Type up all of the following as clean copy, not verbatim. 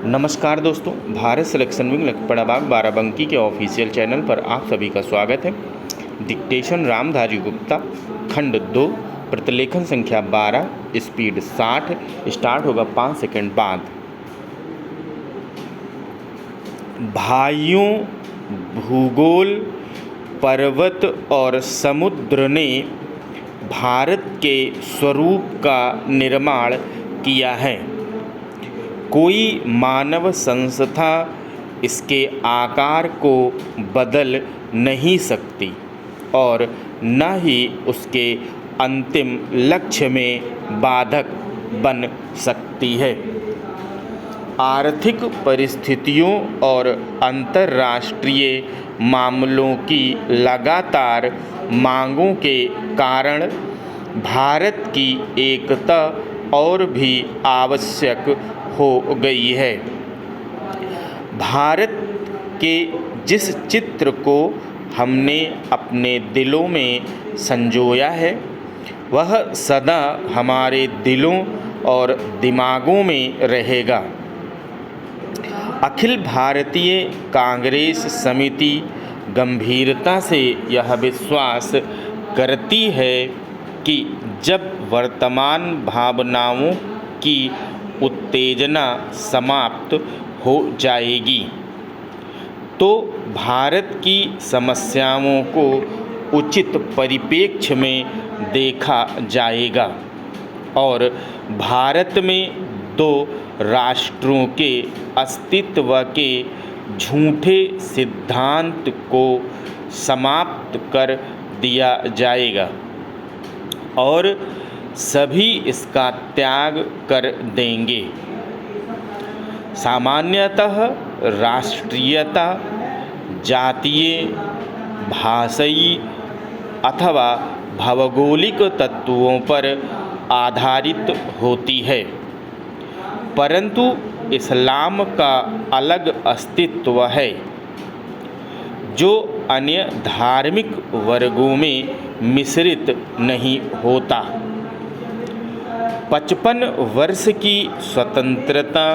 नमस्कार दोस्तों, Bharat selection wing लखपड़ाबाग Barabanki के ऑफिशियल चैनल पर आप सभी का स्वागत है। डिक्टेशन रामधारी गुप्ता, खंड 2, प्रतिलेखन संख्या 12, स्पीड 60, स्टार्ट होगा 5 सेकंड बाद। भाइयों, भूगोल, पर्वत और समुद्र ने भारत के स्वरूप का निर्माण किया है। कोई मानव संस्था इसके आकार को बदल नहीं सकती और न ही उसके अंतिम लक्ष्य में बाधक बन सकती है। आर्थिक परिस्थितियों और अंतर्राष्ट्रीय मामलों की लगातार मांगों के कारण भारत की एकता और भी आवश्यक हो गई है। भारत के जिस चित्र को हमने अपने दिलों में संजोया है, वह सदा हमारे दिलों और दिमागों में रहेगा। अखिल भारतीय कांग्रेस समिति गंभीरता से यह विश्वास करती है कि जब वर्तमान भावनाओं की उत्तेजना समाप्त हो जाएगी तो भारत की समस्याओं को उचित परिप्रेक्ष्य में देखा जाएगा और भारत में दो राष्ट्रों के अस्तित्व के झूठे सिद्धांत को समाप्त कर दिया जाएगा और सभी इसका त्याग कर देंगे। सामान्यतः राष्ट्रीयता जातीय, भाषाई अथवा भौगोलिक तत्वों पर आधारित होती है, परंतु इस्लाम का अलग अस्तित्व है जो अन्य धार्मिक वर्गों में मिश्रित नहीं होता। 55 वर्ष की स्वतंत्रता,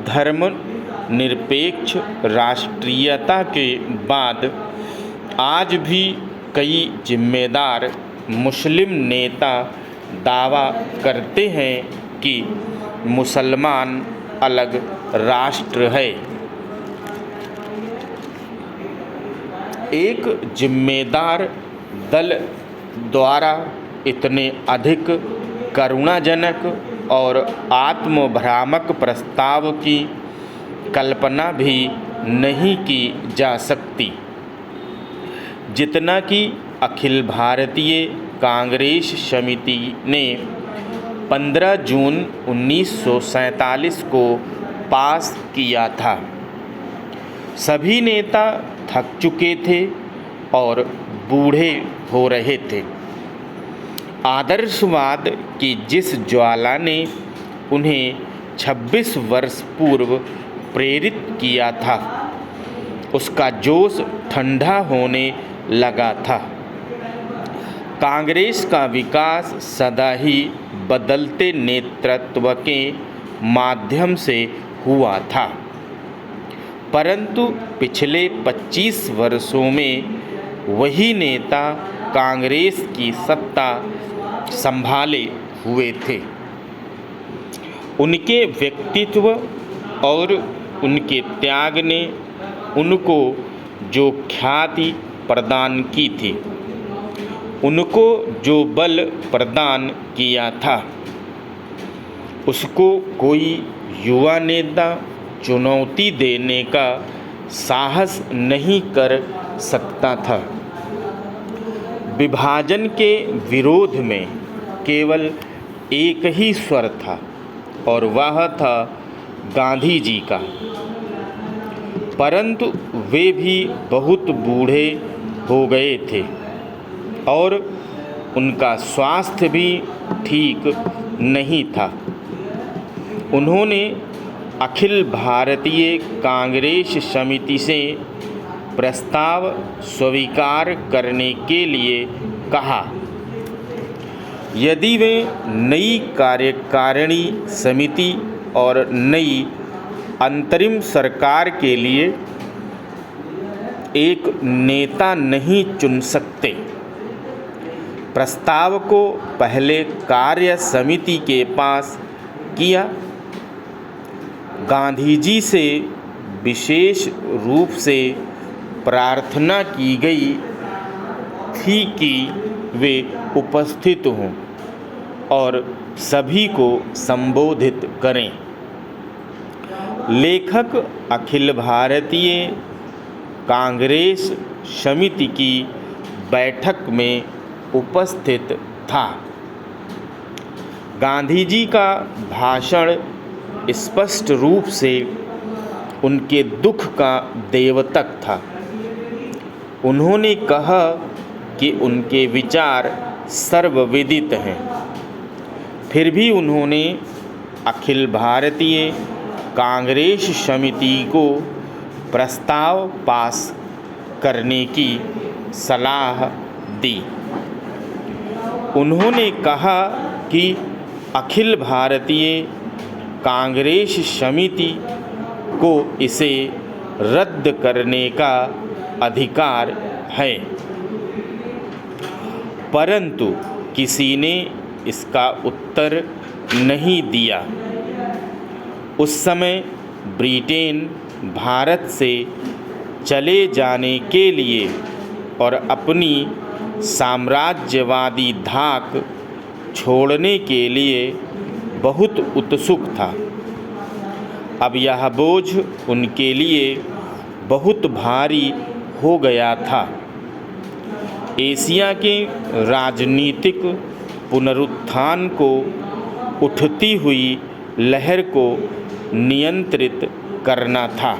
धर्मनिरपेक्ष राष्ट्रीयता के बाद आज भी कई जिम्मेदार मुस्लिम नेता दावा करते हैं कि मुसलमान अलग राष्ट्र है। एक जिम्मेदार दल द्वारा इतने अधिक करुणाजनक और आत्मभ्रामक प्रस्ताव की कल्पना भी नहीं की जा सकती जितना कि अखिल भारतीय कांग्रेस समिति ने 15 जून 1947 को पास किया था। सभी नेता थक चुके थे और बूढ़े हो रहे थे। आदर्शवाद की जिस ज्वाला ने उन्हें 26 वर्ष पूर्व प्रेरित किया था, उसका जोश ठंडा होने लगा था। कांग्रेस का विकास सदा ही बदलते नेतृत्व के माध्यम से हुआ था, परंतु पिछले 25 वर्षों में वही नेता कांग्रेस की सत्ता संभाले हुए थे। उनके व्यक्तित्व और उनके त्याग ने उनको जो ख्याति प्रदान की थी, उनको जो बल प्रदान किया था, उसको कोई युवा नेता चुनौती देने का साहस नहीं कर सकता था। विभाजन के विरोध में केवल एक ही स्वर था और वह था गांधी जी का, परंतु वे भी बहुत बूढ़े हो गए थे और उनका स्वास्थ्य भी ठीक नहीं था। उन्होंने अखिल भारतीय कांग्रेस समिति से प्रस्ताव स्वीकार करने के लिए कहा। यदि वे नई कार्यकारिणी समिति और नई अंतरिम सरकार के लिए एक नेता नहीं चुन सकते। प्रस्ताव को पहले कार्य समिति के पास किया। गांधी जी से विशेष रूप से प्रार्थना की गई थी कि वे उपस्थित हों और सभी को संबोधित करें। लेखक अखिल भारतीय कांग्रेस समिति की बैठक में उपस्थित था। गांधी जी का भाषण स्पष्ट रूप से उनके दुख का द्योतक था। उन्होंने कहा कि उनके विचार सर्वविदित हैं, फिर भी उन्होंने अखिल भारतीय कांग्रेस समिति को प्रस्ताव पास करने की सलाह दी। उन्होंने कहा कि अखिल भारतीय कांग्रेस समिति को इसे रद्द करने का अधिकार है, परंतु किसी ने इसका उत्तर नहीं दिया। उस समय ब्रिटेन भारत से चले जाने के लिए और अपनी साम्राज्यवादी धाक छोड़ने के लिए बहुत उत्सुक था। अब यह बोझ उनके लिए बहुत भारी हो गया था। एशिया के राजनीतिक पुनरुत्थान को उठती हुई लहर को नियंत्रित करना था।